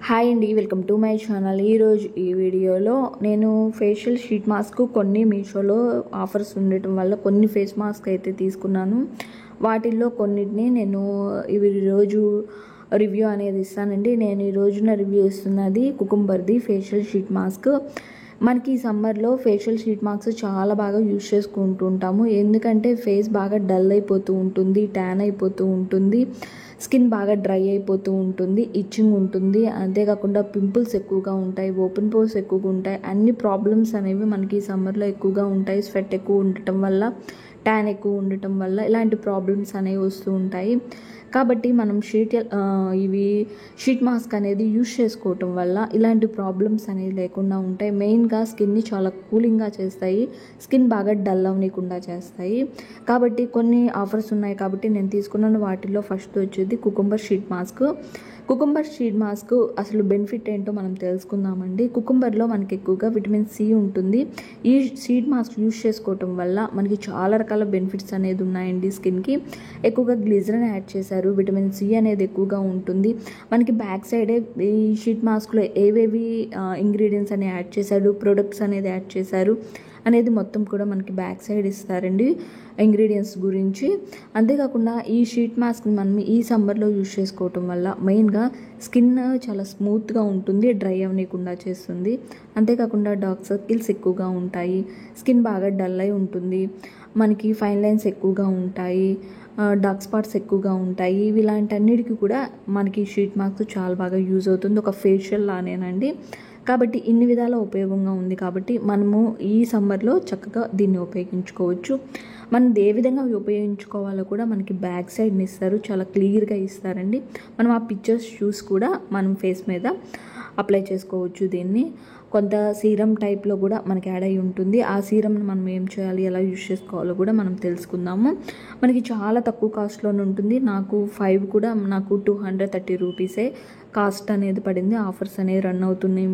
Hi అండి, welcome to my channel. ఈరోజు ఈ వీడియోలో నేను ఫేషియల్ షీట్ మాస్క్ కొన్ని మీషోలో ఆఫర్స్ ఉండటం వల్ల కొన్ని ఫేస్ మాస్క్ అయితే తీసుకున్నాను. వాటిల్లో కొన్నిటిని నేను ఈరోజు రివ్యూ అనేది ఇస్తానండి. నేను ఈ రోజున రివ్యూ ఇస్తున్నది కుకుంబర్ది ఫేషియల్ షీట్ మాస్క్. మనకి ఈ సమ్మర్లో ఫేషియల్ షీట్ మాస్క్ చాలా బాగా యూజ్ చేసుకుంటూ ఉంటాము. ఎందుకంటే ఫేస్ బాగా డల్ అయిపోతూ ఉంటుంది, ట్యాన్ అయిపోతూ ఉంటుంది, స్కిన్ బాగా డ్రై అయిపోతూ ఉంటుంది, ఇచ్చింగ్ ఉంటుంది. అంతేకాకుండా పింపుల్స్ ఎక్కువగా ఉంటాయి, ఓపెన్ పోర్స్ ఎక్కువగా ఉంటాయి. అన్ని ప్రాబ్లమ్స్ అనేవి మనకి ఈ సమ్మర్లో ఎక్కువగా ఉంటాయి. స్వెట్ ఎక్కువ ఉండటం వల్ల, ట్యాన్ ఎక్కువ ఉండటం వల్ల ఇలాంటి ప్రాబ్లమ్స్ అనేవి వస్తూ ఉంటాయి. కాబట్టి మనం ఇవి షీట్ మాస్క్ అనేది యూజ్ చేసుకోవటం వల్ల ఇలాంటి ప్రాబ్లమ్స్ అనేవి లేకుండా ఉంటాయి. మెయిన్గా స్కిన్ని చాలా కూలింగ్గా చేస్తాయి, స్కిన్ బాగా డల్ అవ్వకుండా చేస్తాయి. కాబట్టి కొన్ని ఆఫర్స్ ఉన్నాయి కాబట్టి నేను తీసుకున్నాను. వాటిల్లో ఫస్ట్ వచ్చేది cucumber sheet mask. Cucumber sheet mask అసలు బెనిఫిట్ ఏంటో మనం తెలుసుకుందామండి. కుకుంబర్లో మనకి ఎక్కువగా విటమిన్ సి ఉంటుంది. ఈ షీట్ మాస్క్ యూజ్ చేసుకోవటం వల్ల మనకి చాలా రకాల బెనిఫిట్స్ అనేది ఉన్నాయండి. స్కిన్కి ఎక్కువగా గ్లిజరిన్ యాడ్ చేశారు, విటమిన్ సి అనేది ఎక్కువగా ఉంటుంది. మనకి బ్యాక్ సైడే ఈ షీట్ మాస్క్లో ఏవేవి ఇంగ్రీడియంట్స్ అనేవి యాడ్ చేశారు, ప్రొడక్ట్స్ అనేది యాడ్ చేశారు అనేది మొత్తం కూడా మనకి బ్యాక్ సైడ్ ఇస్తారండి ఇంగ్రీడియంట్స్ గురించి. అంతేకాకుండా ఈ షీట్ మాస్క్ని మనం ఈ సమ్మర్లో యూజ్ చేసుకోవటం వల్ల మెయిన్గా స్కిన్ చాలా స్మూత్గా ఉంటుంది, డ్రై అవ్వకుండా చేస్తుంది. అంతేకాకుండా డార్క్ సర్కిల్స్ ఎక్కువగా ఉంటాయి, స్కిన్ బాగా డల్ అయి ఉంటుంది, మనకి ఫైన్ లైన్స్ ఎక్కువగా ఉంటాయి, డార్క్ స్పాట్స్ ఎక్కువగా ఉంటాయి. ఇలాంటన్నిటికీ కూడా మనకి షీట్ మాస్క్ చాలా బాగా యూజ్ అవుతుంది, ఒక ఫేషియల్ లానేనండి. కాబట్టి ఇన్ని విధాల ఉపయోగంగా ఉంది. కాబట్టి మనము ఈ సమ్మర్లో చక్కగా దీన్ని ఉపయోగించుకోవచ్చు. మనం ఏ విధంగా ఉపయోగించుకోవాలో కూడా మనకి బ్యాక్ సైడ్ని ఇస్తారు, చాలా క్లియర్గా ఇస్తారండి. మనం ఆ పిక్చర్స్ చూసి కూడా మనం ఫేస్ మీద అప్లై చేసుకోవచ్చు. దీన్ని కొంత సీరం టైప్లో కూడా మనకి యాడ్ అయి ఉంటుంది. ఆ సీరంని మనం ఏం చేయాలి, ఎలా యూజ్ చేసుకోవాలో కూడా మనం తెలుసుకుందాము. మనకి చాలా తక్కువ కాస్ట్లోనే ఉంటుంది. నాకు 5 కూడా నాకు 230 రూపీసే కాస్ట్ అనేది పడింది. ఆఫర్స్ అనేవి రన్ అవుతున్నాయి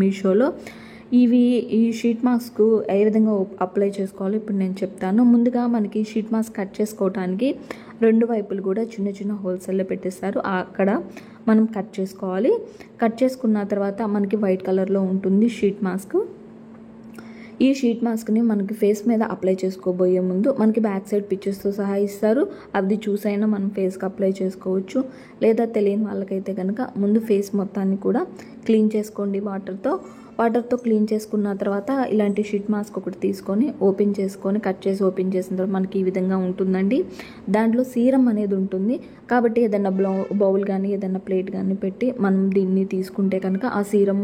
మీషోలో. ఈ షీట్ మాస్క్ ఏ విధంగా అప్లై చేసుకోవాలో ఇప్పుడు నేను చెప్తాను. ముందుగా మనకి షీట్ మాస్క్ కట్ చేసుకోవడానికి రెండు వైపులు కూడా చిన్న చిన్న హోల్సేల్లో పెట్టేస్తారు. అక్కడ మనం కట్ చేసుకోవాలి. కట్ చేసుకున్న తర్వాత మనకి వైట్ కలర్లో ఉంటుంది షీట్ మాస్క్. ఈ షీట్ మాస్క్ని మనకి ఫేస్ మీద అప్లై చేసుకోబోయే ముందు మనకి బ్యాక్ సైడ్ పిక్చర్స్తో సహా ఇస్తారు. అది చూసైనా మనం ఫేస్కి అప్లై చేసుకోవచ్చు. లేదా తెలియని వాళ్ళకైతే కనుక ముందు ఫేస్ మొత్తాన్ని కూడా క్లీన్ చేసుకోండి. వాటర్తో క్లీన్ చేసుకున్న తర్వాత ఇలాంటి షీట్ మాస్క్ ఒకటి తీసుకొని కట్ చేసి ఓపెన్ చేసిన తర్వాత మనకి ఈ విధంగా ఉంటుందండి. దాంట్లో సీరం అనేది ఉంటుంది. కాబట్టి ఏదైనా బౌల్ కానీ ఏదైనా ప్లేట్ కానీ పెట్టి మనం దీన్ని తీసుకుంటే కనుక ఆ సీరం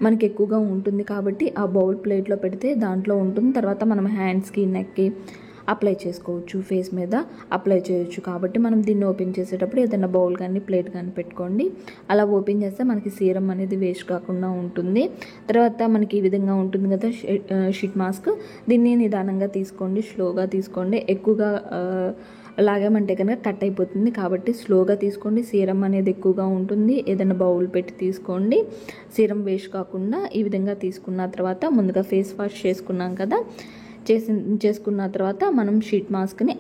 మనకి ఎక్కువగా ఉంటుంది. కాబట్టి ఆ బౌల్ ప్లేట్లో పెడితే దాంట్లో ఉంటుంది. తర్వాత మనం హ్యాండ్స్కి, నెక్కి అప్లై చేసుకోవచ్చు, ఫేస్ మీద అప్లై చేయొచ్చు. కాబట్టి మనం దీన్ని ఓపెన్ చేసేటప్పుడు ఏదైనా బౌల్ కానీ ప్లేట్ కానీ పెట్టుకోండి. అలా ఓపెన్ చేస్తే మనకి సీరం అనేది వేస్ట్ కాకుండా ఉంటుంది. తర్వాత మనకి ఈ విధంగా ఉంటుంది కదా షీట్ మాస్క్. దీన్ని నిదానంగా తీసుకోండి, స్లోగా తీసుకోండి. ఎక్కువగా లాగామంటే కనుక కట్ అయిపోతుంది. కాబట్టి స్లోగా తీసుకోండి. సీరం అనేది ఎక్కువగా ఉంటుంది. ఏదైనా బౌల్ పెట్టి తీసుకోండి, సీరం వేస్ట్ కాకుండా. ఈ విధంగా తీసుకున్న తర్వాత ముందుగా ఫేస్ వాష్ చేసుకున్నాం కదా, చేసుకున్న తర్వాత మనం షీట్ మాస్క్ని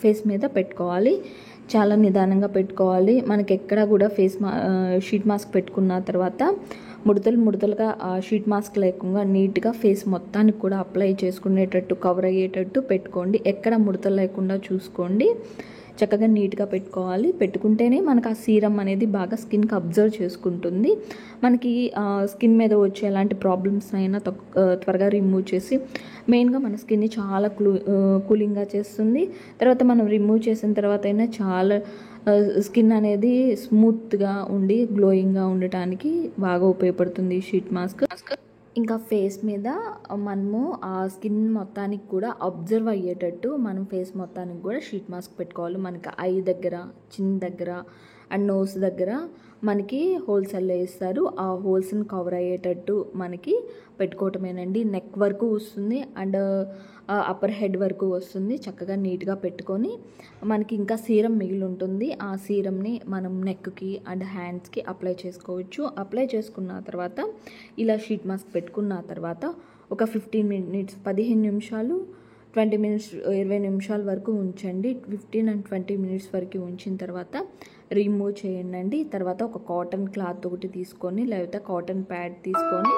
ఫేస్ మీద పెట్టుకోవాలి. చాలా నిదానంగా పెట్టుకోవాలి. మనకి ఎక్కడ కూడా షీట్ మాస్క్ పెట్టుకున్న తర్వాత ముడతలుగా షీట్ మాస్క్ లేకుండా నీట్గా ఫేస్ మొత్తానికి కూడా అప్లై చేసుకునేటట్టు, కవర్ అయ్యేటట్టు పెట్టుకోండి. ఎక్కడ ముడతలు లేకుండా చూసుకోండి. చక్కగా నీట్గా పెట్టుకోవాలి. పెట్టుకుంటేనే మనకు ఆ సీరం అనేది బాగా స్కిన్కి అబ్జర్వ్ చేసుకుంటుంది. మనకి స్కిన్ మీద వచ్చే ఎలాంటి ప్రాబ్లమ్స్ అయినా త్వరగా రిమూవ్ చేసి మెయిన్గా మన స్కిన్ని చాలా కూలింగ్గా చేస్తుంది. తర్వాత మనం రిమూవ్ చేసిన తర్వాత అయినా చాలా స్కిన్ అనేది స్మూత్గా ఉండి గ్లోయింగ్గా ఉండటానికి బాగా ఉపయోగపడుతుంది ఈ షీట్ మాస్క్. ఇంకా ఫేస్ మీద మనము ఆ స్కిన్ మొత్తానికి కూడా అబ్జర్వ్ అయ్యేటట్టు మనం ఫేస్ మొత్తానికి కూడా షీట్ మాస్క్ పెట్టుకోవాలి. మనకి ఐ దగ్గర, చిన్ దగ్గర అండ్ నోస్ దగ్గర మనకి హోల్స్ అల్లే ఇస్తారు. ఆ హోల్స్ని కవర్ అయ్యేటట్టు మనకి పెట్టుకోవటమేనండి. నెక్ వరకు వస్తుంది అండ్ అప్పర్ హెడ్ వరకు వస్తుంది. చక్కగా నీట్గా పెట్టుకొని మనకి ఇంకా సీరం మిగిలి ఉంటుంది. ఆ సీరంని మనం నెక్కి అండ్ హ్యాండ్స్కి అప్లై చేసుకోవచ్చు. అప్లై చేసుకున్న తర్వాత ఇలా షీట్ మాస్క్ పెట్టుకున్న తర్వాత ఒక 15 మినిట్స్ 15 నిమిషాలు 20 నిమిషాల వరకు ఉంచండి. 15 and 20 మినిట్స్ వరకు ఉంచిన తర్వాత రిమూవ్ చేయండి. తర్వాత ఒక కాటన్ క్లాత్ ఒకటి తీసుకొని లేకపోతే కాటన్ ప్యాడ్ తీసుకొని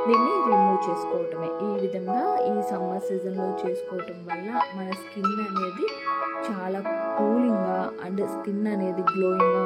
దీన్ని రిమూవ్ చేసుకోవటమే. ఈ విధంగా ఈ సమ్మర్ సీజన్లో చేసుకోవటం వల్ల మన స్కిన్ అనేది చాలా కూలింగ్గా అండ్ స్కిన్ అనేది గ్లోయింగ్గా